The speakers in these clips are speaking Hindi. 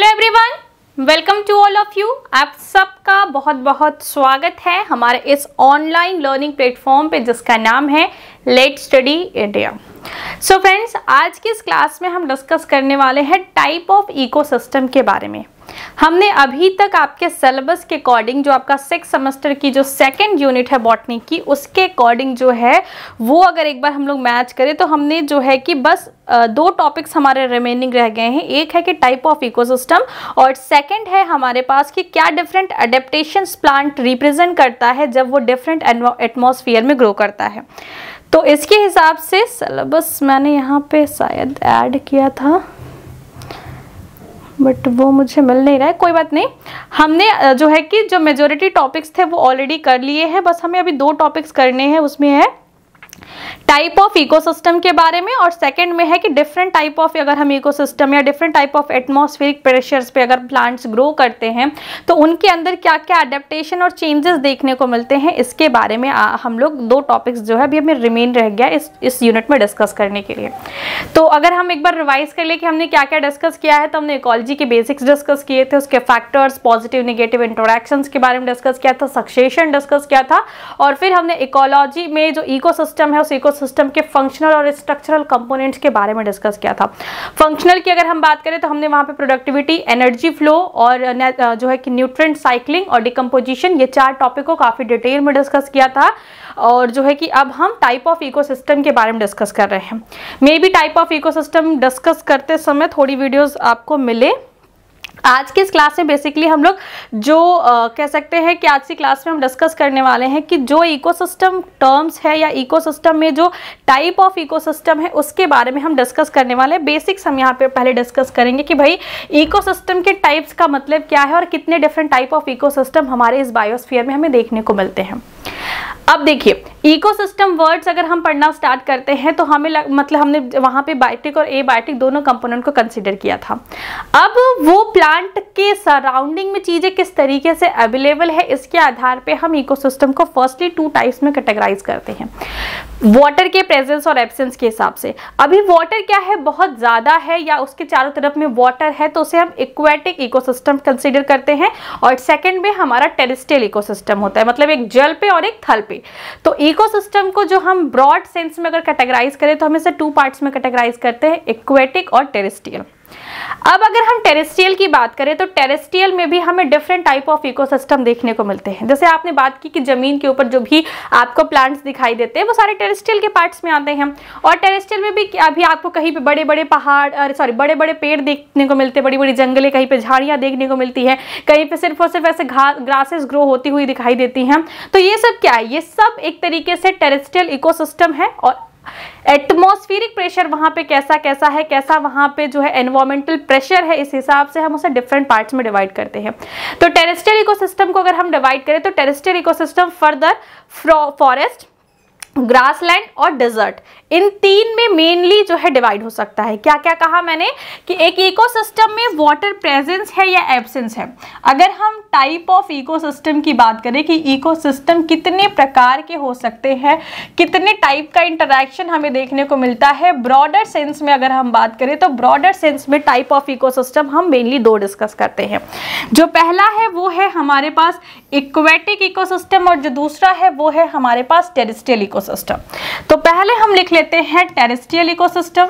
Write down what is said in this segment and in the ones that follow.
Hello everyone, welcome to all of you. आप सबका बहुत बहुत स्वागत है हमारे इस ऑनलाइन लर्निंग प्लेटफॉर्म पे जिसका नाम है let's study India. So friends, आज की इस क्लास में हम डिस्कस करने वाले हैं टाइप ऑफ इकोसिस्टम के बारे में। हमने अभी तक आपके सिलेबस के अकॉर्डिंग जो आपका 6 सेमेस्टर की जो सेकंड यूनिट है बॉटनी की, उसके अकॉर्डिंग जो है वो अगर एक बार हम लोग मैच करें तो हमने जो है कि बस 2 टॉपिक्स हमारे रिमेनिंग रह गए हैं। एक है कि टाइप ऑफ इकोसिस्टम और सेकंड है हमारे पास कि क्या डिफरेंट एडेप्टेशंस प्लांट रिप्रेजेंट करता है जब वो डिफरेंट एटमॉस्फेयर में ग्रो करता है। तो इसके हिसाब से सिलेबस मैंने यहाँ पे शायद ऐड किया था बट वो मुझे मिल नहीं रहा है, कोई बात नहीं। हमने जो है कि जो मेजॉरिटी टॉपिक्स थे वो ऑलरेडी कर लिए हैं, बस हमें अभी 2 टॉपिक्स करने हैं। उसमें है टाइप ऑफ इकोसिस्टम के बारे में और सेकंड में है कि डिफरेंट टाइप ऑफ अगर हम इकोसिस्टम या different type of atmospheric pressures पे अगर प्लांट्स ग्रो करते हैं तो उनके अंदर क्या क्या अडेप्टेशन और चेंजेस देखने को मिलते हैं, इसके बारे में हम लोग 2 टॉपिक्स जो है अभी हमें रिमेन रह गया इस यूनिट में डिस्कस करने के लिए। तो अगर हम एक बार रिवाइज कर ले कि हमने क्या क्या डिस्कस किया है, तो हमने इकोलॉजी के बेसिक्स डिस्कस किए थे, उसके फैक्टर्स, पॉजिटिव नेगेटिव इंटरैक्शंस के बारे में डिस्कस किया था, सक्सेशन डिस्कस किया था और फिर हमने इकोलॉजी में जो इकोसिस्टम है उस इकोसिस्टम के फंक्शनल और स्ट्रक्चरल कंपोनेंट्स के बारे में डिस्कस किया था। फंक्शनल की अगर हम बात करें तो हमने वहां पे प्रोडक्टिविटी, एनर्जी फ्लो और जो है कि न्यूट्रिएंट साइक्लिंग और डिकम्पोजिशन, ये 4 टॉपिक को काफी डिटेल में डिस्कस किया था। और जो है कि अब हम टाइप ऑफ इकोसिस्टम के बारे में डिस्कस कर रहे हैं। May be type of ecosystem discuss करते समय थोड़ी वीडियोस आपको मिले। आज की इस क्लास में बेसिकली हम लोग जो कह सकते हैं कि आज की क्लास में हम डिस्कस करने वाले हैं कि जो इकोसिस्टम टर्म्स है या इकोसिस्टम में जो टाइप ऑफ इकोसिस्टम है उसके बारे में हम डिस्कस करने वाले हैं। बेसिक्स हम यहाँ पे पहले डिस्कस करेंगे कि भाई इकोसिस्टम के टाइप्स का मतलब क्या है और कितने डिफरेंट टाइप ऑफ इकोसिस्टम हमारे इस बायोस्फीयर में हमें देखने को मिलते हैं। अब देखिए, इकोसिस्टम वर्ड्स अगर हम पढ़ना स्टार्ट करते हैं तो हमें मतलब हमने वहां पे बायोटिक और एबायोटिक दोनों कंपोनेंट को कंसीडर किया था। अब वो प्लांट के सराउंडिंग में चीजें किस तरीके से अवेलेबल है, इसके आधार पे हम इकोसिस्टम को फर्स्टली 2 टाइप्स में कैटेगराइज करते हैं, वाटर के प्रेजेंस और एब्सेंस के हिसाब से। अभी वाटर क्या है, बहुत ज्यादा है या उसके चारों तरफ में वाटर है तो उसे हम एक्वेटिक इकोसिस्टम कंसीडर करते हैं। और सेकंड में हमारा टेरेस्ट्रियल इकोसिस्टम होता है, मतलब एक जल पे और एक थल पे। तो इकोसिस्टम को जो हम ब्रॉड सेंस में अगर कैटेगराइज करें तो हम इसे 2 पार्ट्स में कैटेगराइज करते हैं, एक्वेटिक और टेरेस्ट्रियल। अब अगर हम टेरेस्ट्रियल की बात करें तो टेरेस्ट्रियल में भी हमें डिफरेंट टाइप ऑफ इकोसिस्टम देखने को मिलते हैं। जैसे आपने बात की कि जमीन के ऊपर जो भी आपको प्लांट्स दिखाई देते हैं वो सारे टेरेस्ट्रियल के पार्ट्स में आते हैं। और टेरेस्ट्रियल में भी अभी आपको कहीं पे बड़े बड़े पहाड़ बड़े बड़े पेड़ देखने को मिलते हैं, बड़ी बड़ी जंगलें, कहीं पे झाड़ियां देखने को मिलती है, कहीं पे सिर्फ और सिर्फ ऐसे ग्रासेस ग्रो होती हुई दिखाई देती हैं। तो ये सब क्या है, ये सब एक तरीके से टेरेस्ट्रियल इकोसिस्टम है। और एटमॉस्फेरिक प्रेशर वहां पे कैसा कैसा है, कैसा वहां पे जो है एनवायरमेंटल प्रेशर है, इस हिसाब से हम उसे डिफरेंट पार्ट्स में डिवाइड करते हैं। तो टेरेस्ट्रियल इकोसिस्टम को अगर हम डिवाइड करें तो terrestrial ecosystem further forest, grassland और डेजर्ट, इन 3 में मेनली जो है डिवाइड हो सकता है। क्या क्या कहा मैंने कि एक इकोसिस्टम में वाटर प्रेजेंस है या एब्सेंस है। अगर हम टाइप ऑफ इकोसिस्टम की बात करें कि इकोसिस्टम कितने प्रकार के हो सकते हैं, कितने टाइप का इंटरैक्शन हमें देखने को मिलता है, ब्रॉडर सेंस में अगर हम बात करें तो ब्रॉडर सेंस में टाइप ऑफ इकोसिस्टम हम मेनली 2 डिस्कस करते हैं। जो पहला है वो है हमारे पास एक्वेटिक इकोसिस्टम और जो दूसरा है वो है हमारे पास टेरेस्ट्रियल इकोसिस्टम। तो पहले हम लिख लेते हैं टेरेस्ट्रियल इकोसिस्टम,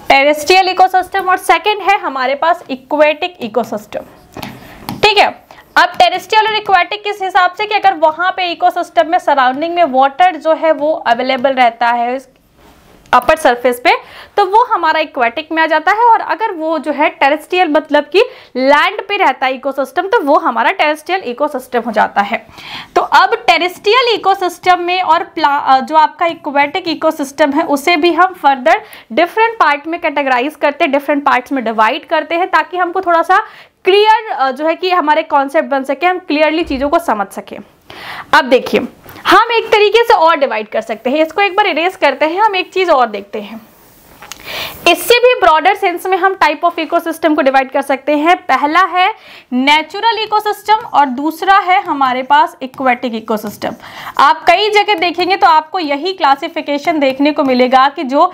टेरेस्ट्रियल इकोसिस्टम और सेकंड है हमारे पास एक्वेटिक इकोसिस्टम। ठीक है, अब टेरेस्ट्रियल और एक्वेटिक किस हिसाब से कि अगर वहां पे इकोसिस्टम में सराउंडिंग में वाटर जो है वो अवेलेबल रहता है अपर सरफेस पे तो वो हमारा एक्वेटिक में आ जाता है। और अगर वो जो है टेरेस्ट्रियल मतलब कि लैंड पे रहता है इकोसिस्टम तो वो हमारा टेरेस्ट्रियल इकोसिस्टम हो जाता है। तो अब टेरेस्ट्रियल इकोसिस्टम में और जो आपका एक्वेटिक इकोसिस्टम है उसे भी हम फर्दर डिफरेंट पार्ट में कैटेगराइज करते हैं, डिफरेंट पार्ट्स में डिवाइड करते हैं ताकि हमको थोड़ा सा क्लियर जो है कि हमारे कॉन्सेप्ट बन सके, हम क्लियरली चीजों को समझ सके। अब देखिए, हम एक तरीके से और डिवाइड कर सकते हैं, इसको एक बार इरेज करते हैं, हम एक चीज और देखते हैं। इससे भी ब्रॉडर सेंस में हम टाइप ऑफ इकोसिस्टम को डिवाइड कर सकते हैं। पहला है नेचुरल इकोसिस्टम और दूसरा है हमारे पास एक्वेटिक इकोसिस्टम। आप कई जगह देखेंगे तो आपको यही क्लासिफिकेशन देखने को मिलेगा कि जो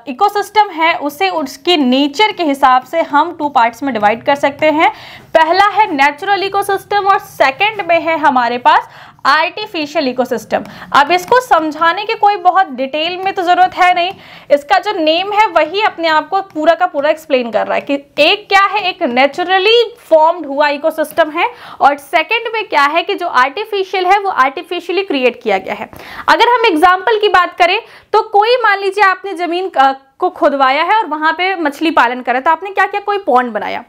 इकोसिस्टम है उसे उसके नेचर के हिसाब से हम 2 पार्ट्स में डिवाइड कर सकते हैं। पहला है नेचुरल इकोसिस्टम और सेकंड में है हमारे पास आर्टिफिशियल इकोसिस्टम। अब इसको समझाने की कोई बहुत डिटेल में तो जरूरत है नहीं, इसका जो नेम है वही अपने आप को पूरा का पूरा एक्सप्लेन कर रहा है कि एक क्या है, एक नेचुरली फॉर्म्ड हुआ इकोसिस्टम है और सेकंड में क्या है कि जो आर्टिफिशियल है वो आर्टिफिशियली क्रिएट किया गया है। अगर हम एग्जाम्पल की बात करें तो कोई मान लीजिए आपने जमीन को खुदवाया है और वहां पे मछली पालन करा, तो आपने क्या किया, कोई पॉन्ड बनाया,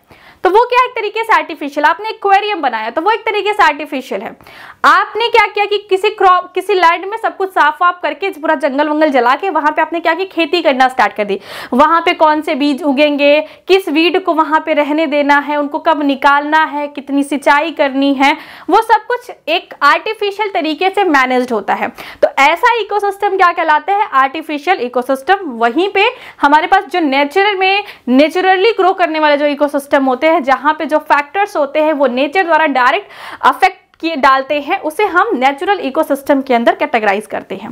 तो वो क्या एक तरीके से आर्टिफिशियल। आपने एक्वेरियम बनाया तो वो एक तरीके से आर्टिफिशियल है। आपने क्या किया कि किसी लैंड में सब कुछ साफ वाफ करके पूरा जंगल वंगल जला के वहां पे आपने क्या की खेती करना स्टार्ट कर दी। वहां पे कौन से बीज उगेंगे, किस वीड को वहां पे रहने देना है, उनको कब निकालना है, कितनी सिंचाई करनी है, वो सब कुछ एक आर्टिफिशियल तरीके से मैनेज्ड होता है। तो ऐसा इकोसिस्टम क्या कहलाता है, आर्टिफिशियल इकोसिस्टम। वहीं पे हमारे पास जो नेचुरली ग्रो करने वाले जो इकोसिस्टम होते हैं, जहां पे जो फैक्टर्स होते हैं वो नेचर द्वारा डायरेक्ट अफेक्ट किए डालते हैं, उसे हम नेचुरल इकोसिस्टम के अंदर कैटेगराइज करते हैं।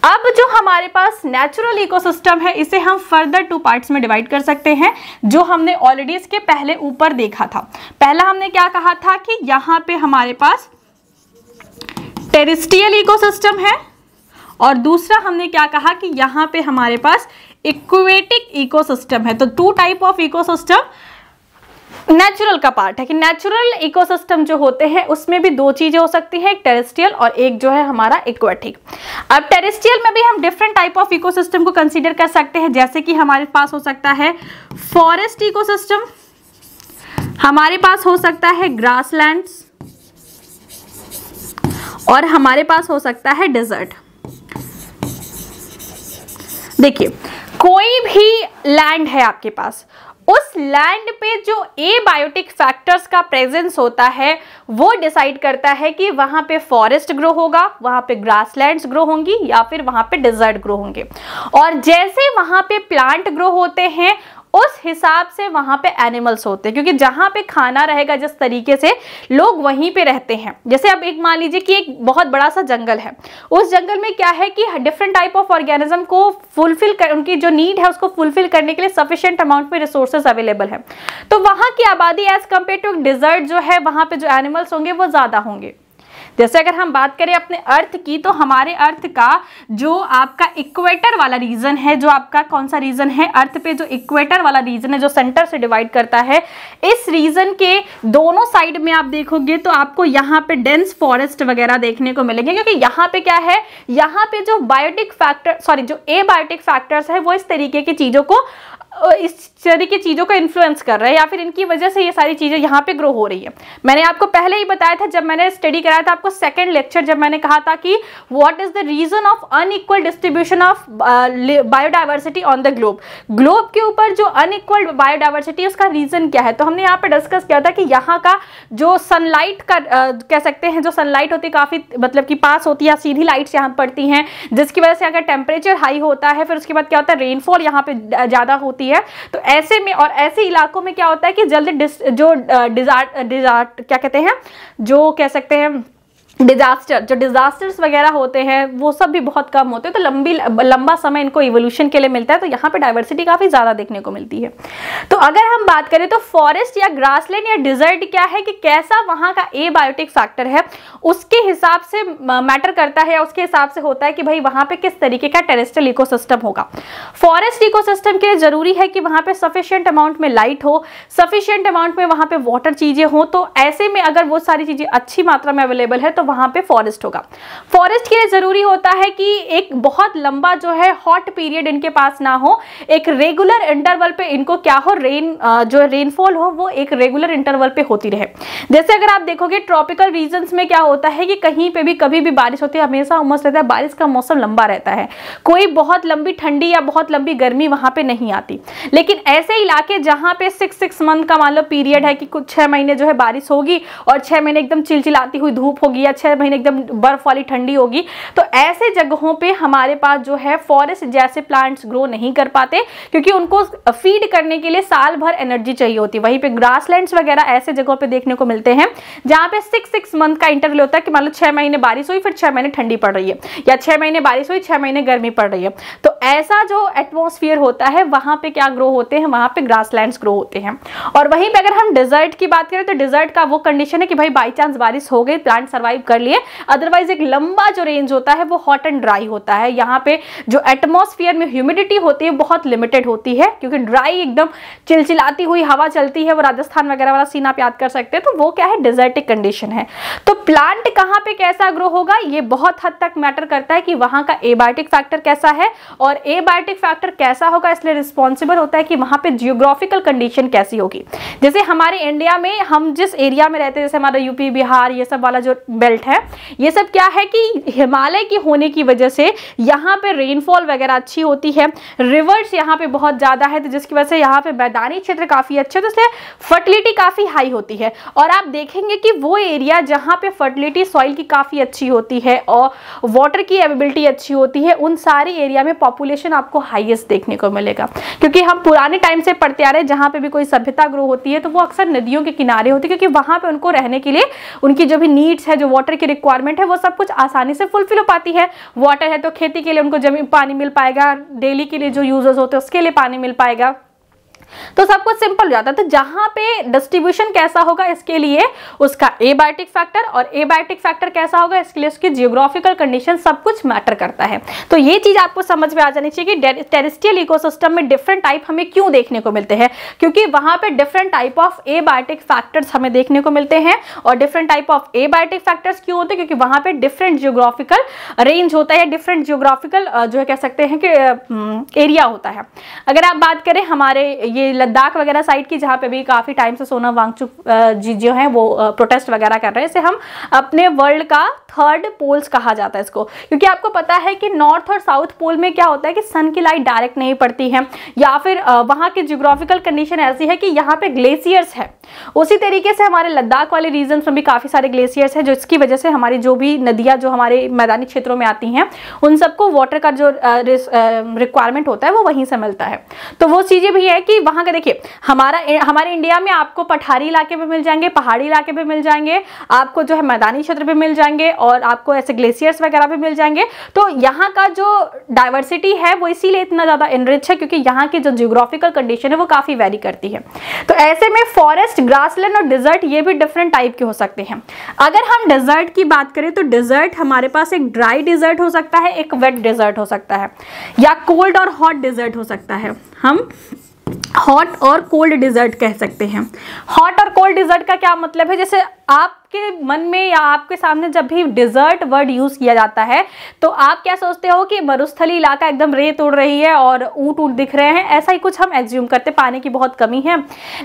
अब जो हमारे पास नेचुरल इकोसिस्टम है इसे हम फर्दर 2 पार्ट्स में डिवाइड कर सकते हैं, जो हमने ऑलरेडी इसके पहले ऊपर देखा था। पहला हमने क्या कहा था कि यहाँ पे हमारे पास टेरेस्ट्रियल इकोसिस्टम है और दूसरा हमने क्या कहा कि यहाँ पे हमारे पास एक्वेटिक इकोसिस्टम है। तो 2 टाइप ऑफ इकोसिस्टम नेचुरल का पार्ट है कि नेचुरल इकोसिस्टम जो होते हैं उसमें भी 2 चीजें हो सकती है, एक टेरेस्ट्रियल और एक जो है हमारा एक्वेटिक। अब टेरेस्ट्रियल में भी हम डिफरेंट टाइप ऑफ इकोसिस्टम को कंसीडर कर सकते हैं, जैसे कि हमारे पास हो सकता है फॉरेस्ट इकोसिस्टम, हमारे पास हो सकता है ग्रासलैंड्स और हमारे पास हो सकता है डेजर्ट। देखिए कोई भी लैंड है आपके पास, उस लैंड पे जो एबायोटिक फैक्टर्स का प्रेजेंस होता है वो डिसाइड करता है कि वहां पे फॉरेस्ट ग्रो होगा, वहां पे ग्रासलैंड्स ग्रो होंगी या फिर वहां पे डेजर्ट ग्रो होंगे। और जैसे वहां पे प्लांट ग्रो होते हैं उस हिसाब से वहां पे एनिमल्स होते हैं, क्योंकि जहां पे खाना रहेगा जिस तरीके से लोग वहीं पे रहते हैं। जैसे अब एक मान लीजिए कि एक बहुत बड़ा सा जंगल है, उस जंगल में क्या है कि डिफरेंट टाइप ऑफ ऑर्गेनिज्म को फुलफिल कर, उनकी जो नीड है उसको फुलफिल करने के लिए सफिशिएंट अमाउंट में रिसोर्सेज अवेलेबल है। तो वहां की आबादी एज कम्पेयर टू डिजर्ट जो है वहां पे जो एनिमल्स होंगे वो ज्यादा होंगे। जैसे अगर हम बात करें अपने अर्थ की, तो हमारे अर्थ का जो आपका इक्वेटर वाला रीजन है, जो आपका कौन सा रीजन है अर्थ पे, जो इक्वेटर वाला रीजन है जो सेंटर से डिवाइड करता है, इस रीजन के दोनों साइड में आप देखोगे तो आपको यहाँ पे डेंस फॉरेस्ट वगैरह देखने को मिलेंगे, क्योंकि यहाँ पे क्या है, यहाँ पे जो जो एबायोटिक फैक्टर्स है वो इस तरीके की चीजों को इन्फ्लुएंस कर रहे हैं या फिर इनकी वजह से ये सारी चीजें यहाँ पे ग्रो हो रही है। मैंने आपको पहले ही बताया था जब मैंने स्टडी कराया था आपको सेकंड लेक्चर, जब मैंने कहा था कि what is the reason of unequal distribution of biodiversity on the globe के ऊपर जो अनइक्वल बायोडाइवर्सिटी है उसका रीजन क्या है। तो हमने यहाँ पे डिस्कस किया था कि यहाँ का जो सनलाइट का कह सकते हैं, जो सनलाइट होती है काफी मतलब कि पास होती है, सीधी लाइट्स यहाँ पड़ती हैं, जिसकी वजह से अगर टेम्परेचर हाई होता है फिर उसके बाद क्या होता है, रेनफॉल यहाँ पे ज्यादा होती है। तो ऐसे में और ऐसे इलाकों में क्या होता है कि जल्दी जो क्या कहते हैं, जो कह सकते हैं डिजास्टर्स वगैरह होते हैं वो सब भी बहुत कम होते हैं। तो लंबा समय इनको इवोल्यूशन के लिए मिलता है, तो यहाँ पे डाइवर्सिटी काफी ज्यादा देखने को मिलती है। तो अगर हम बात करें तो फॉरेस्ट या ग्रासलैंड या डिजर्ट क्या है कि कैसा वहां का एबायोटिक फैक्टर है उसके हिसाब से मैटर करता है, उसके हिसाब से होता है कि भाई वहां पे किस तरीके का टेरेस्ट्रियल इकोसिस्टम होगा। फॉरेस्ट इकोसिस्टम के लिए जरूरी है कि वहां पे सफिशिएंट अमाउंट में लाइट हो, सफिशिएंट अमाउंट में वहां पे वाटर चीजें हो। तो ऐसे में अगर वो सारी चीजें अच्छी मात्रा में अवेलेबल है तो वहां पे फॉरेस्ट होगा। फॉरेस्ट के लिए जरूरी होता है कि एक बहुत लंबा जो है हॉट पीरियड इनके पास ना हो, एक रेगुलर इंटरवल पे इनको क्या हो, जो रेनफॉल हो वो एक रेगुलर इंटरवल पे होती रहे। जैसे अगर आप देखोगे ट्रॉपिकल रीजन्स में क्या होता है कि कहीं पे भी कभी भी बारिश होती है, हमेशा उमस रहता है, बारिश का मौसम लंबा रहता है, कोई बहुत लंबी ठंडी या बहुत लंबी गर्मी वहां पे नहीं आती। लेकिन ऐसे इलाके जहां पे 6 मंथ का मान लो पीरियड है कि कुछ 6 महीने जो है बारिश होगी और 6 महीने एकदम चिलचिलाती हुई धूप होगी या 6 महीने एकदम बर्फ वाली ठंडी होगी, तो ऐसे जगहों पे हमारे पास जो है फॉरेस्ट जैसे प्लांट्स ग्रो नहीं कर पाते, क्योंकि उनको फीड करने के लिए साल भर एनर्जी चाहिए होती है। वहीं पे ग्रासलैंड्स वगैरह ऐसे जगहों पे देखने को मिलते हैं जहां पे 6 मंथ का इंटरवल होता है कि मान लो 6 महीने बारिश हुई, फिर 6 महीने ठंडी पड़ रही है, या 6 महीने बारिश हुई, 6 महीने गर्मी पड़ रही है। तो ऐसा जो एटमॉस्फेयर होता है वहां पे क्या ग्रो होते हैं, वहां पे ग्रासलैंड्स ग्रो होते हैं। और वहीं पे अगर हम डिजर्ट की बात करें तो डिजर्ट का वो कंडीशन है कि भाई बाई चांस बारिश हो गई, प्लांट सर्वाइव कर लिए, अदरवाइज एक लंबा जो रेंज होता है वो हॉट एंड ड्राई होता है। यहाँ पे जो एटमॉस्फेयर में ह्यूमिडिटी होती है बहुत लिमिटेड होती है, क्योंकि ड्राई एकदम चिलचिलाती हुई हवा चलती है, वो राजस्थान वगैरह वाला सीन आप याद कर सकते हैं। तो वो क्या है, डिजर्टिक कंडीशन है। तो प्लांट कहाँ पे कैसा ग्रो होगा ये बहुत हद तक मैटर करता है कि वहां का एबायोटिक फैक्टर कैसा है, और एबायोटिक फैक्टर कैसा होगा इसलिए रिस्पॉन्सिबल होता है कि वहां पे जियोग्राफिकल कंडीशन कैसी होगी। जैसे हमारे इंडिया में हम जिस एरिया में रहते हैं, जैसे हमारा यूपी बिहार ये सब वाला जो बेल्ट है, ये सब क्या है कि हिमालय की होने की वजह से यहाँ पे रेनफॉल वगैरह अच्छी होती है, रिवर्स यहाँ पे बहुत ज्यादा है, तो जिसकी वजह से यहाँ पे मैदानी क्षेत्र काफी अच्छे, तो इसलिए फर्टिलिटी काफी हाई होती है। और आप देखेंगे कि वो एरिया जहाँ पे फर्टिलिटी सॉइल की काफी अच्छी होती है और वाटर की अवेलेबिलिटी अच्छी होती है, उन सारी एरिया में पॉपुलेशन आपको हाईएस्ट देखने को मिलेगा। क्योंकि हम पुराने टाइम से पढ़ते आ रहे हैं, जहाँ पे भी कोई सभ्यता ग्रो होती है तो वो अक्सर नदियों के किनारे होती है, क्योंकि वहां पे उनको रहने के लिए उनकी जो भी नीड्स है, जो वाटर की रिक्वायरमेंट है, वो सब कुछ आसानी से फुलफिल हो पाती है। वाटर है तो खेती के लिए उनको जमीन पानी मिल पाएगा, डेली के लिए जो यूजर्स होते हैं उसके लिए पानी मिल पाएगा, तो सब कुछ सिंपल हो जाता है। तो जहां पे डिस्ट्रीब्यूशन कैसा होगा इसके लिए उसका एबायोटिक फैक्टर, और एबायोटिक फैक्टर कैसा होगा इसके लिए उसकी जियोग्राफिकल कंडीशन, सब कुछ मैटर करता है। तो ये चीज आपको समझ में आ जानी चाहिए कि टेरेस्ट्रियल इकोसिस्टम में डिफरेंट टाइप हमें क्यों देखने को मिलते हैं, क्योंकि वहां पे different type of abiotic factors हमें देखने को मिलते हैं। और different type of abiotic factors क्यों होते हैं, क्योंकि वहां पे डिफरेंट जियोग्राफिकल रेंज होता है, डिफरेंट जियोग्राफिकल जो है कह सकते हैं कि एरिया होता है। अगर आप बात करें हमारे ये लद्दाख वगैरह साइड की, जहाँ पे भी काफी टाइम से सोनम वांगचुक जी जो है वो प्रोटेस्ट वगैरह कर रहे हैं, इसे हम अपने वर्ल्ड का थर्ड पोल्स कहा जाता है इसको, क्योंकि आपको पता है कि नॉर्थ और साउथ पोल में क्या होता है कि सन की लाइट डायरेक्ट नहीं पड़ती है, या फिर वहां की जियोग्राफिकल कंडीशन ऐसी है कि यहाँ पे ग्लेशियर्स है। उसी तरीके से हमारे लद्दाख वाले रीजन में भी काफी सारे ग्लेशियर्स है, जिसकी वजह से हमारी जो भी नदियां जो हमारे मैदानी क्षेत्रों में आती हैं उन सबको वाटर का जो रिक्वायरमेंट होता है वो वहीं से मिलता है। तो वो चीजें भी है कि वहां का देखिए हमारे इंडिया में आपको पठारी इलाके में मिल जाएंगे, पहाड़ी इलाके में मिल जाएंगे, आपको जो है मैदानी क्षेत्र पे मिल जाएंगे, और आपको ऐसे ग्लेशियर्स वगैरह भी मिल जाएंगे। तो यहाँ का जो डाइवर्सिटी है वो इसीलिए इतना ज्यादा इनरिच है, क्योंकि यहाँ की जो जियोग्राफिकल कंडीशन है वो काफी वेरी करती है। तो ऐसे में फॉरेस्ट, ग्रासलैंड और डिजर्ट ये भी डिफरेंट टाइप के हो सकते हैं। अगर हम डिजर्ट की बात करें तो डिजर्ट हमारे पास एक ड्राई डिजर्ट हो सकता है, एक वेट डिजर्ट हो सकता है, या कोल्ड और हॉट डिजर्ट हो सकता है। हम हॉट और कोल्ड डिजर्ट कह सकते हैं। हॉट और कोल्ड डिजर्ट का क्या मतलब है, जैसे आपके मन में या आपके सामने जब भी डिजर्ट वर्ड यूज किया जाता है तो आप क्या सोचते हो कि मरुस्थली इलाका, एकदम रेत उड़ रही है और ऊंट दिख रहे हैं, ऐसा ही कुछ हम एज्यूम करते, पानी की बहुत कमी है।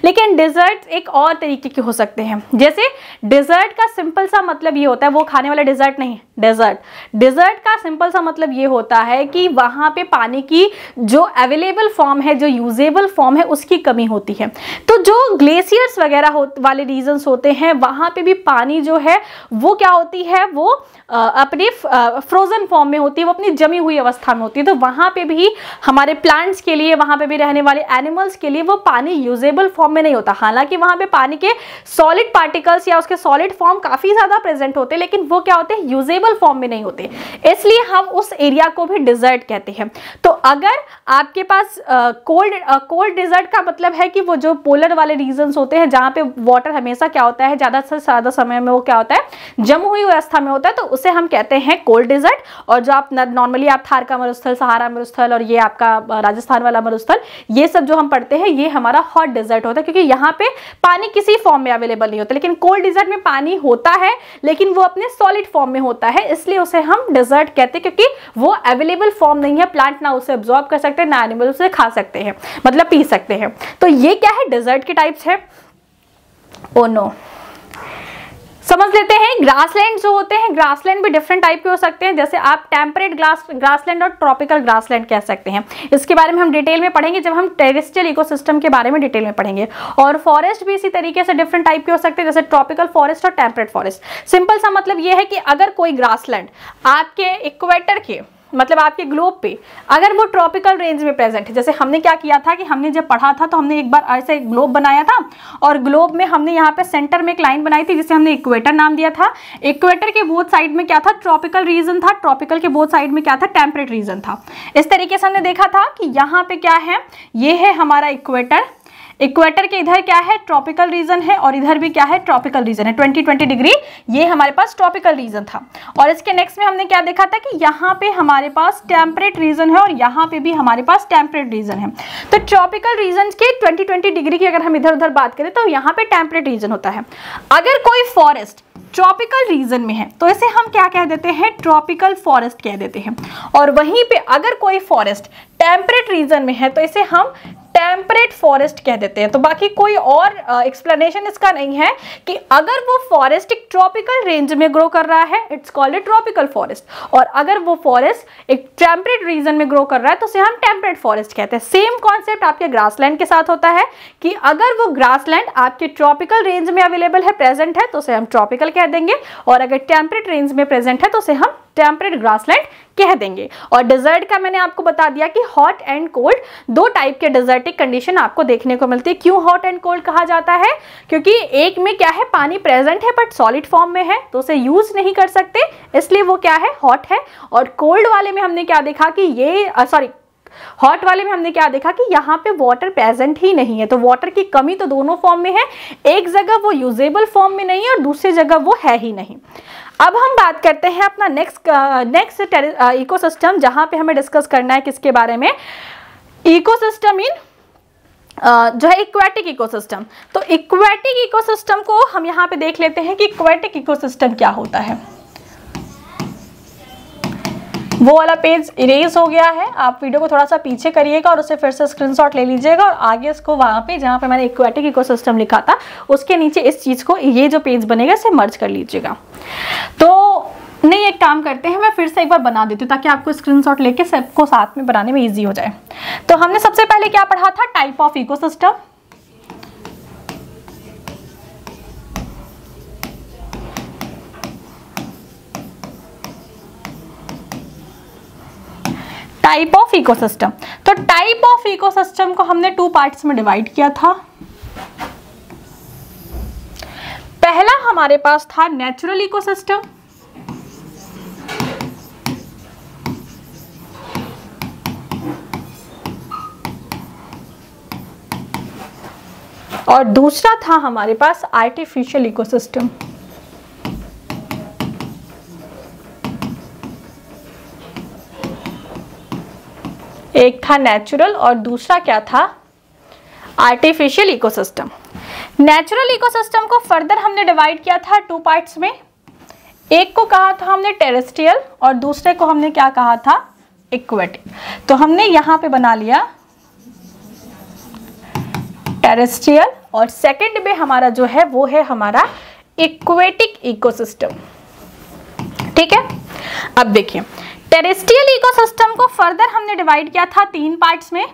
लेकिन डिजर्ट एक और तरीके के हो सकते हैं। जैसे डिजर्ट का सिंपल सा मतलब ये होता है, वो खाने वाला डिजर्ट नहीं, डिजर्ट का सिंपल सा मतलब ये होता है कि वहां पे पानी की जो अवेलेबल फॉर्म है, जो यूजेबल फॉर्म है, उसकी कमी होती है। तो जो ग्लेशियर्स वगैरह वाले रीजन्स होते हैं वहां पे भी पानी जो है वो क्या होती है, वो अपने फ्रोजन फॉर्म में होती है, वो अपनी जमी हुई अवस्था में होती है। तो वहां पे भी हमारे प्लांट्स के लिए, वहां पे भी रहने वाले एनिमल्स के लिए वो पानी यूजेबल फॉर्म में नहीं होता। हालांकि वहां पे पानी के सॉलिड पार्टिकल्स या उसके सॉलिड फॉर्म काफी ज्यादा प्रेजेंट होते हैं, लेकिन वो क्या होते हैं, यूजेबल फॉर्म में नहीं होते, इसलिए हम उस एरिया को भी डिजर्ट कहते हैं। तो अगर आपके पास कोल्ड डिजर्ट का मतलब है कि वो जो पोलर वाले रीजन्स होते हैं जहां पे वाटर हमेशा क्या होता है, ज्यादा से ज्यादा समय में वो क्या होता है, जम हुई अवस्था में होता है, तो उसे हम कहते हैं कोल्ड डिजर्ट। और जो आप नॉर्मली आप थार का मरुस्थल, सहारा मरुस्थल और ये आपका राजस्थान वाला मरुस्थल, ये सब जो हम पढ़ते हैं ये हमारा हॉट डिजर्ट होता है, क्योंकि यहाँ पे पानी किसी फॉर्म में अवेलेबल नहीं होता। लेकिन कोल्ड डिजर्ट में पानी होता है लेकिन वो अपने सॉलिड फॉर्म में होता है, इसलिए उसे हम डिजर्ट कहते हैं, क्योंकि वो अवेलेबल फॉर्म नहीं है, प्लांट ना उसे एब्जॉर्ब कर सकते हैं, ना एनिमल उसे खा सकते हैं, मतलब पी सकते हैं। तो ये क्या है, डिजर्ट के टाइप्स है। ओ नो, समझ लेते हैं। ग्रासलैंड जो होते हैं, ग्रासलैंड भी डिफरेंट टाइप के हो सकते हैं, जैसे आप टेम्परेट ग्रासलैंड और ट्रॉपिकल ग्रासलैंड कह सकते हैं। इसके बारे में हम डिटेल में पढ़ेंगे जब हम टेरेस्ट्रियल इकोसिस्टम के बारे में डिटेल में पढ़ेंगे। और फॉरेस्ट भी इसी तरीके से डिफरेंट टाइप के हो सकते हैं, जैसे ट्रॉपिकल फॉरेस्ट और टेम्परेट फॉरेस्ट। सिंपल सा मतलब ये है कि अगर कोई ग्रासलैंड आपके इक्वेटर के मतलब आपके ग्लोब पे अगर वो ट्रॉपिकल रेंज में प्रेजेंट है, जैसे हमने क्या किया था कि हमने जब पढ़ा था तो हमने एक बार ऐसे ग्लोब बनाया था और ग्लोब में हमने यहाँ पे सेंटर में एक लाइन बनाई थी जिसे हमने इक्वेटर नाम दिया था। इक्वेटर के बोथ साइड में क्या था, ट्रॉपिकल रीजन था, ट्रॉपिकल के बोथ साइड में क्या था, टेम्परेट रीजन था। इस तरीके से हमने देखा था कि यहाँ पे क्या है, ये है हमारा इक्वेटर, इक्वेटर के इधर क्या है, ट्रॉपिकल रीजन है और इधर भी क्या है, ट्रॉपिकल रीजन है। 20 डिग्री ये हमारे पास ट्रॉपिकल रीजन था। और इसके नेक्स्ट में हमने क्या देखा था कि यहाँ पे हमारे पास टेम्परेट रीजन है और यहाँ पे भी हमारे पास टेम्परेट रीजन है। तो ट्रॉपिकल रीजन के 20 डिग्री की अगर हम इधर उधर बात करें तो यहाँ पे टेम्परेट रीजन होता है। अगर कोई फॉरेस्ट ट्रॉपिकल रीजन में है तो इसे हम क्या कह देते हैं, ट्रॉपिकल फॉरेस्ट कह देते हैं। और वहीं पे अगर कोई फॉरेस्ट टेम्परेट रीजन में है तो इसे हम टेम्परेट फॉरेस्ट कह देते हैं। तो बाकी कोई और एक्सप्लेनेशन इसका नहीं है कि अगर वो फॉरेस्ट एक ट्रॉपिकल रेंज में ग्रो कर रहा है it's called a tropical forest, और अगर वो फॉरेस्ट एक टेम्परेट रीजन में ग्रो कर रहा है तो उसे हम टेम्परेट फॉरेस्ट कहते हैं। सेम कॉन्सेप्ट आपके ग्रासलैंड के साथ होता है कि अगर वो ग्रासलैंड आपके ट्रॉपिकल रेंज में अवेलेबल है, प्रेजेंट है, तो उसे हम ट्रॉपिकल कह देंगे, और अगर टेम्परेट रेंज में प्रेजेंट है तो उसे हम टेम्परेट ग्रासलैंड कह देंगे। और डिजर्ट का मैंने आपको बता दिया कि हॉट एंड कोल्ड दो टाइप के डिजर्टिक कंडीशन आपको देखने को मिलती है। क्यों हॉट एंड कोल्ड कहा जाता है, क्योंकि एक में क्या है, पानी प्रेजेंट है बट सॉलिड फॉर्म में है तो उसे यूज नहीं कर सकते, इसलिए वो क्या है, हॉट है। और कोल्ड वाले में हमने क्या देखा कि ये हॉट वाले में हमने क्या देखा कि यहाँ पे वाटर प्रेजेंट ही नहीं है। तो वाटर की कमी तो दोनों फॉर्म में है, एक जगह वो यूजेबल फॉर्म में नहीं है और दूसरी जगह वो है ही नहीं। अब हम बात करते हैं अपना नेक्स्ट इकोसिस्टम, जहां पे हमें डिस्कस करना है किसके बारे में, इकोसिस्टम इन जो है इक्वेटिक इकोसिस्टम। तो इक्वेटिक इकोसिस्टम को हम यहाँ पे देख लेते हैं कि इक्वेटिक इकोसिस्टम क्या होता है। वो वाला पेज इरेज हो गया है, आप वीडियो को थोड़ा सा पीछे करिएगा और उसे फिर से स्क्रीनशॉट ले लीजिएगा और आगे इसको वहां पे जहां पे मैंने इक्वेटिक इकोसिस्टम लिखा था उसके नीचे इस चीज को, ये जो पेज बनेगा इसे मर्ज कर लीजिएगा। तो नहीं, एक काम करते हैं, मैं फिर से एक बार बना देती हूँ ताकि आपको स्क्रीनशॉट लेके सबको साथ में बनाने में ईजी हो जाए। तो हमने सबसे पहले क्या पढ़ा था, type of ecosystem. Type of ecosystem, तो टाइप ऑफ इकोसिस्टम को हमने 2 पार्ट्स में डिवाइड किया था। पहला हमारे पास था नेचुरल इकोसिस्टम, और दूसरा था हमारे पास आर्टिफिशियल इकोसिस्टम। एक था नेचुरल और दूसरा क्या था, आर्टिफिशियल इकोसिस्टम। नेचुरल इकोसिस्टम को फर्दर हमने डिवाइड किया था 2 पार्ट्स में। एक को कहा था हमने टेरेस्ट्रियल और दूसरे को हमने क्या कहा था, इक्वेटिक। तो हमने यहाँ पे बना लिया टेरेस्ट्रियल और सेकंड में हमारा जो है वो है हमारा इक्वेटिक इकोसिस्टम। ठीक है, अब देखिए टेरेस्ट्रियल इकोसिस्टम को फर्दर हमने डिवाइड किया था 3 पार्ट्स में।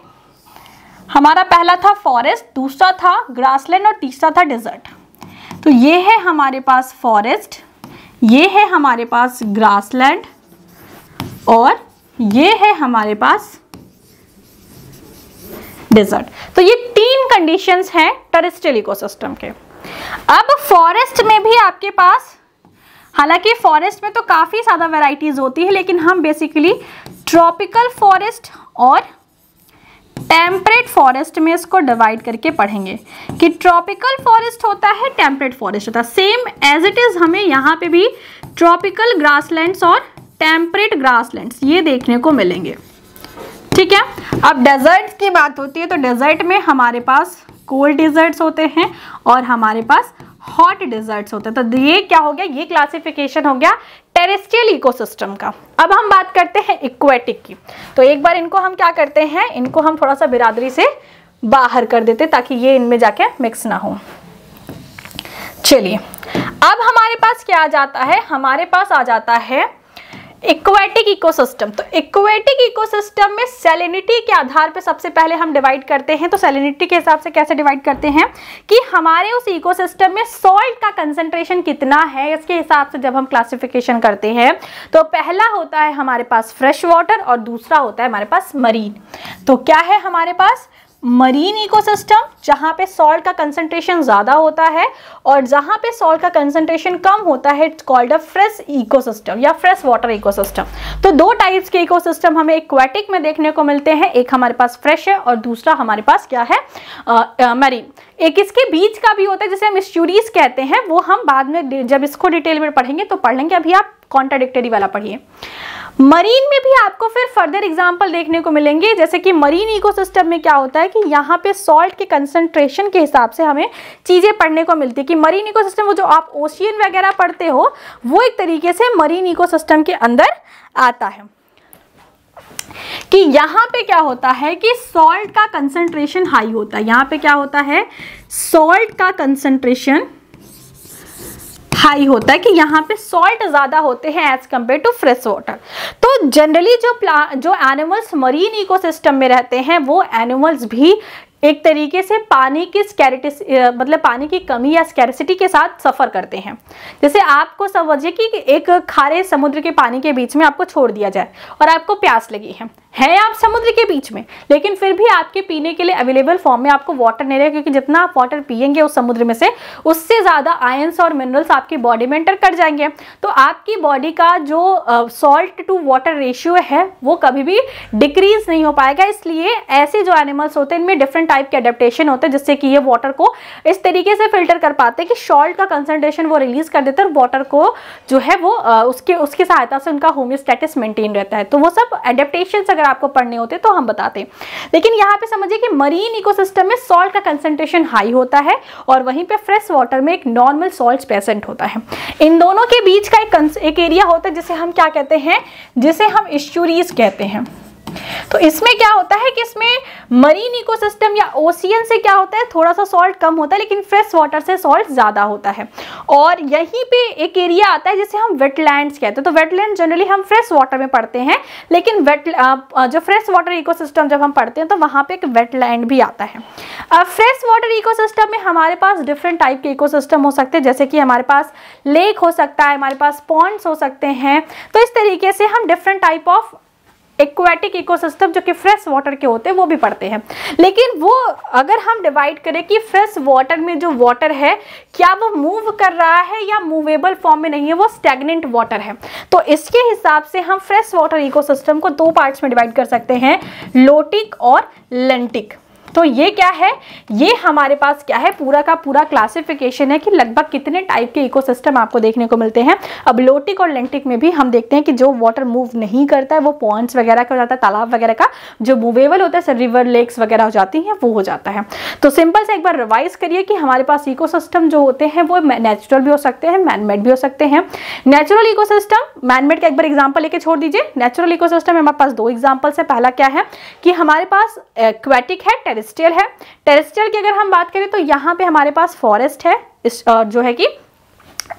हमारा पहला था फॉरेस्ट, दूसरा था ग्रासलैंड और तीसरा था डेजर्ट। तो ये है हमारे पास फॉरेस्ट, ये है हमारे पास ग्रासलैंड और ये है हमारे पास डेजर्ट। तो ये 3 कंडीशंस हैं टेरेस्ट्रियल इकोसिस्टम के। अब फॉरेस्ट में भी आपके पास, हालांकि फॉरेस्ट में तो काफी ज्यादा वैरायटीज होती है, लेकिन हम बेसिकली ट्रॉपिकल फॉरेस्ट और टेम्परेट फॉरेस्ट में इसको डिवाइड करके पढ़ेंगे कि ट्रॉपिकल फॉरेस्ट होता है, टेम्परेट फॉरेस्ट होता है। सेम एज इट इज हमें यहाँ पे भी ट्रॉपिकल ग्रासलैंड्स और टेम्परेट ग्रासलैंड्स ये देखने को मिलेंगे। ठीक है, अब डेजर्ट्स की बात होती है तो डेजर्ट में हमारे पास कोल्ड डेजर्ट्स होते हैं और हमारे पास हॉट डेजर्ट्स होते हैं। तो ये क्या हो गया, ये क्लासिफिकेशन हो गया टेरेस्ट्रियल इकोसिस्टम का। अब हम बात करते हैं इक्वेटिक की। तो एक बार इनको हम क्या करते हैं, इनको हम थोड़ा सा बिरादरी से बाहर कर देते ताकि ये इनमें जाके मिक्स ना हो। चलिए अब हमारे पास क्या आ जाता है, हमारे पास आ जाता है एक्वेटिक इकोसिस्टम। तो एक्वेटिक इकोसिस्टम में सैलिनिटी के आधार पे सबसे पहले हम डिवाइड करते हैं। तो सैलिनिटी के हिसाब से कैसे डिवाइड करते हैं कि हमारे उस इकोसिस्टम में सॉल्ट का कंसंट्रेशन कितना है, इसके हिसाब से जब हम क्लासिफिकेशन करते हैं तो पहला होता है हमारे पास फ्रेश वाटर और दूसरा होता है हमारे पास मरीन। तो क्या है हमारे पास मरीन इकोसिस्टम, जहां पे सॉल्ट का कंसंट्रेशन ज्यादा होता है, और जहां पे सॉल्ट का कंसंट्रेशन कम होता है it's called a fresh ecosystem या फ्रेश वाटर इकोसिस्टम। तो दो टाइप्स के इकोसिस्टम हमें एक्वेटिक में देखने को मिलते हैं, एक हमारे पास फ्रेश है और दूसरा हमारे पास क्या है मरीन। एक इसके बीच का भी होता है जिसे हम एस्चुरीज कहते हैं, वो हम बाद में जब इसको डिटेल में पढ़ेंगे तो पढ़ लेंगे, अभी आप कॉन्ट्राडिक्टरी वाला पढ़िए। मरीन में भी आपको फिर फर्दर एग्जांपल देखने को मिलेंगे, जैसे कि मरीन इकोसिस्टम में क्या होता है कि यहाँ पे सॉल्ट के कंसंट्रेशन के हिसाब से हमें चीजें पढ़ने को मिलती है कि मरीन इकोसिस्टम, वो जो आप ओशियन वगैरह पढ़ते हो वो एक तरीके से मरीन इकोसिस्टम के अंदर आता है। कि यहाँ पे क्या होता है कि सॉल्ट का कंसंट्रेशन हाई होता है, यहाँ पे क्या होता है सॉल्ट का कंसंट्रेशन हाई होता है, कि यहाँ पे सॉल्ट ज्यादा होते हैं as compare to fresh water. तो जनरली जो एनिमल्स मरीन इकोसिस्टम में रहते हैं वो एनिमल्स भी एक तरीके से पानी की मतलब पानी की कमी या स्कैरसिटी के साथ सफर करते हैं। जैसे आपको समझिए कि एक खारे समुद्र के पानी के बीच में आपको छोड़ दिया जाए और आपको प्यास लगी है आप समुद्र के बीच में, लेकिन फिर भी आपके पीने के लिए अवेलेबल फॉर्म में आपको वाटर नहीं रहेगा, क्योंकि जितना आप वाटर पिएंगे उस समुद्र में से उससे ज्यादा आयंस और मिनरल्स आपकी बॉडी में एंटर कर जाएंगे। तो आपकी बॉडी का जो सॉल्ट टू वाटर रेशियो है वो कभी भी डिक्रीज नहीं हो पाएगा। इसलिए ऐसे जो एनिमल्स होते हैं इनमें डिफरेंट टाइप के एडेप्टेशन होते हैं, जिससे कि ये वाटर को इस तरीके से फिल्टर कर पाते हैं कि सॉल्ट का कंसंट्रेशन वो रिलीज कर देते हैं और वाटर को जो है वो उसकी सहायता से उनका होम्योस्टेटिस मेंटेन रहता है। तो वो सब एडेप्टेशन अगर आपको पढ़ने होते तो हम बताते हैं। लेकिन यहाँ पे समझिए कि मरीन इकोसिस्टम में सॉल्ट का कंसंट्रेशन हाई होता है और वहीं पे फ्रेश वाटर में एक नॉर्मल सॉल्ट प्रेजेंट होता है। इन दोनों के बीच का एक एरिया होता है जिसे हम क्या कहते हैं, जिसे हम एस्चुरीज कहते हैं। तो इसमें क्या होता है कि इसमें मरीन इकोसिस्टम या ओशियन से क्या होता है थोड़ा सा सॉल्ट कम होता है, लेकिन फ्रेश वाटर से सॉल्ट ज्यादा होता है। और यहीं पे एक एरिया आता है जिसे हम वेटलैंड्स कहते हैं। तो वेटलैंड जनरली हम फ्रेश वाटर में पढ़ते हैं, लेकिन जो फ्रेश वाटर इकोसिस्टम जब हम पढ़ते हैं तो वहां पे एक वेटलैंड भी आता है। अब फ्रेश वाटर इकोसिस्टम में हमारे पास डिफरेंट टाइप के इकोसिस्टम हो सकते हैं, जैसे कि हमारे पास लेक हो सकता है, हमारे पास पॉन्ड्स हो सकते हैं। तो इस तरीके से हम different type of aquatic ecosystem जो कि फ्रेश वाटर के होते हैं वो भी पढ़ते हैं। लेकिन वो अगर हम डिवाइड करें कि फ्रेश वाटर में जो वाटर है क्या वो मूव कर रहा है या मूवेबल फॉर्म में नहीं है, वो स्टैग्नेंट वाटर है, तो इसके हिसाब से हम फ्रेश वाटर इकोसिस्टम को दो पार्ट्स में डिवाइड कर सकते हैं, लोटिक और लेंटिक। तो ये क्या है, ये हमारे पास क्या है पूरा का पूरा क्लासिफिकेशन है कि लगभग कितने टाइप के इकोसिस्टम आपको देखने को मिलते हैं। अब लोटिक और लेंटिक में भी हम देखते हैं कि जो वाटर मूव नहीं करता है वो पॉन्ड्स वगैरह का हो जाता है, तालाब वगैरह का। जो मूवेबल होता है रिवर लेक्स वगैरह हो जाती हैं वो हो जाता है। तो सिंपल से एक बार रिवाइज करिए कि हमारे पास इकोसिस्टम जो होते हैं वो नेचुरल भी हो सकते हैं, मैनमेड भी हो सकते हैं। नेचुरल इकोसिस्टम, मैनमेड का एक बार एग्जाम्पल लेके छोड़ दीजिए। नेचुरल इकोसिस्टम में हमारे पास दो एग्जाम्पल्स है। पहला क्या है कि हमारे पास एक्वेटिक है, टेरेस्ट्रियल है। टेरेस्ट्रियल की अगर हम बात करें तो यहाँ पे हमारे पास फॉरेस्ट है, जो है कि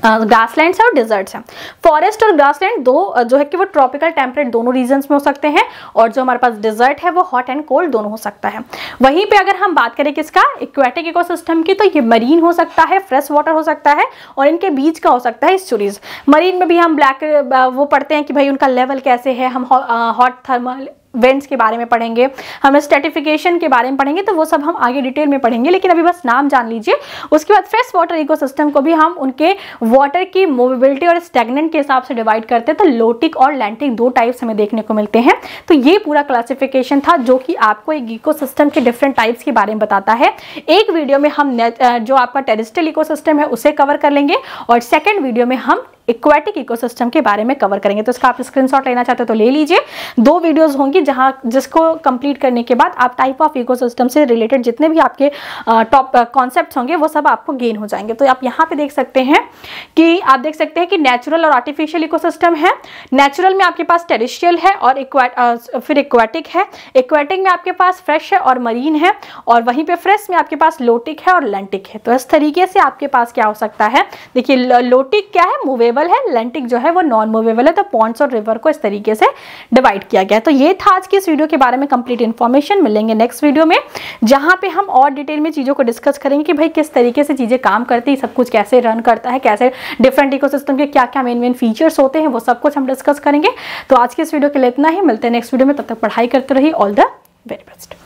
ग्रासलैंड्स है और डिजर्ट्स हैं। फॉरेस्ट और ग्रासलैंड दो जो है कि वो ट्रॉपिकल टेम्परेट दोनों रीजन्स में हो सकते हैं, और जो हमारे पास डिजर्ट है वो हॉट एंड कोल्ड दोनों हो सकता है। वहीं पे अगर हम बात करें किसका, एक्वेटिक इकोसिस्टम की, तो ये मरीन हो सकता है, फ्रेश वाटर हो सकता है, और इनके बीच का हो सकता है एस्चुरीज। मरीन में भी हम ब्लैक वो पढ़ते हैं कि भाई उनका लेवल कैसे है, हम हॉट थर्मल वेंट्स के बारे में पढ़ेंगे, हम स्ट्रेटिफिकेशन के बारे में पढ़ेंगे, तो वो सब हम आगे डिटेल में पढ़ेंगे, लेकिन अभी बस नाम जान लीजिए। उसके बाद फ्रेश वाटर इकोसिस्टम को भी हम उनके वाटर की मूवेबिलिटी और स्टैग्नेंट के हिसाब से डिवाइड करते हैं। तो लोटिक और लैंटिक दो टाइप्स हमें देखने को मिलते हैं। तो ये पूरा क्लासिफिकेशन था जो कि आपको एक इकोसिस्टम के डिफरेंट टाइप्स के बारे में बताता है। एक वीडियो में हम जो आपका टेरेस्ट्रियल इकोसिस्टम है उसे कवर कर लेंगे, और सेकेंड वीडियो में हम एक्वेटिक इकोसिस्टम के बारे में कवर करेंगे। तो इसका आप स्क्रीनशॉट लेना चाहते हो तो ले लीजिए। 2 वीडियोस होंगी जिसको कंप्लीट करने के बाद आप टाइप ऑफ इकोसिस्टम से रिलेटेड जितने भी आपके टॉप कॉन्सेप्ट्स होंगे वो सब आपको गेन हो जाएंगे। तो आप यहाँ पे देख सकते हैं कि आप देख सकते हैं कि नेचुरल और आर्टिफिशियल इकोसिस्टम है। नेचुरल में आपके पास टेरेस्ट्रियल है और फिर एक्वेटिक है। एक्वेटिक में आपके पास फ्रेश है और मरीन है, और वहीं पे फ्रेश में आपके पास लोटिक है और लेंटिक है। तो इस तरीके से आपके पास क्या हो सकता है, देखिए लोटिक क्या है, मूवेबल है, लेंटिक जो है वो नॉन मूवेबल है। तो पॉन्ड्स और रिवर को इस तरीके से डिवाइड किया गया है। तो ये था आज की इस वीडियो के बारे में कंप्लीट इन्फॉर्मेशन। मिलेंगे नेक्स्ट वीडियो में जहां पे हम और डिटेल में चीजों को डिस्कस करेंगे कि भाई किस तरीके से चीजें काम करती है, सब कुछ कैसे रन करता है, कैसे डिफरेंट इकोसिस्टम के क्या क्या मेन फीचर्स होते हैं, वो सब कुछ हम डिस्कस करेंगे। तो आज के इस वीडियो के लिए इतना ही, मिलते हैं नेक्स्ट वीडियो में। तब तक पढ़ाई करते रहिए। All the very best.